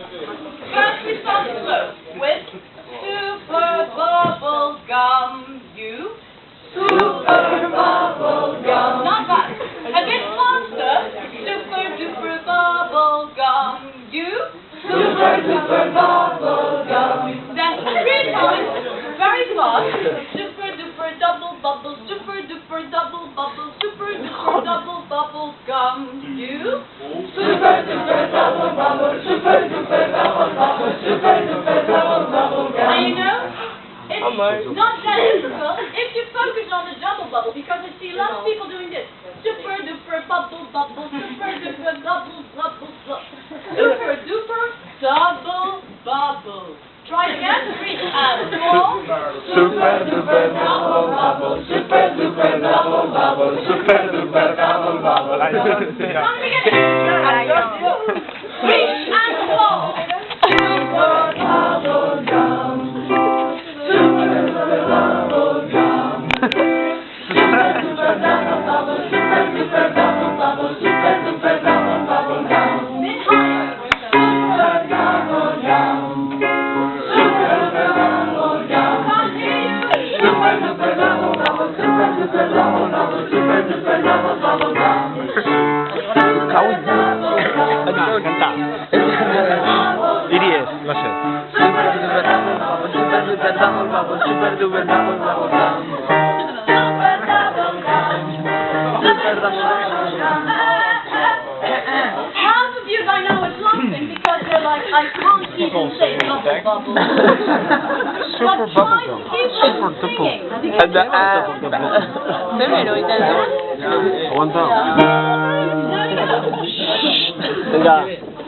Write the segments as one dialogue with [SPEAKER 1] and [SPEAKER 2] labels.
[SPEAKER 1] First we start slow with super bubble gum. You. Super bubble gum. Not bad. A bit faster. Super duper bubble gum. You. Super duper bubble gum. Then 3 times. Very fast. Super duper double bubble. Super duper double bubble. Super duper double bubble gum. You. Super duper double bubble. Super duper double bubble. Super duper double bubble gum. And you know, it's not that difficult if you focus on the double bubble, because I see a lot of people doing this. Super duper bubble bubble. Super duper double bubble bubble. Super duper double bubble. Try it again. 3 and 4.
[SPEAKER 2] Super duper double bubble. Super duper double bubble. Super duper double bubble.
[SPEAKER 1] From the beginning. 3 and 4.
[SPEAKER 2] Super bubble gum. Super duper bubble gum. Super duper double bubble. Super duper double bubble. Super duper double bubble gum.
[SPEAKER 1] Bit higher.
[SPEAKER 2] Super double gum. Super duper double gum.
[SPEAKER 1] Can't hear you.
[SPEAKER 2] Super duper double bubble. Super duper double bubble. Super duper double bubble gum.
[SPEAKER 3] Idiot, proszę.
[SPEAKER 2] Super duper double bubble. Super duper double bubble. Super duper double bubble gum. Super double gum. Super double gum.
[SPEAKER 1] Half of you by now is laughing because they're like, I can't even say double bubble.
[SPEAKER 3] Super
[SPEAKER 1] But
[SPEAKER 3] bubble
[SPEAKER 1] try
[SPEAKER 3] gum.
[SPEAKER 1] to keep
[SPEAKER 3] Super
[SPEAKER 1] on
[SPEAKER 3] duper.
[SPEAKER 1] singing.
[SPEAKER 3] And the Aguanta.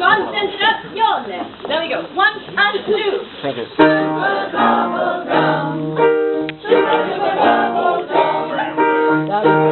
[SPEAKER 1] Concentrazione. There we go. 1 and 2.
[SPEAKER 3] Thank you.
[SPEAKER 2] Super double gum. Super duper double gum.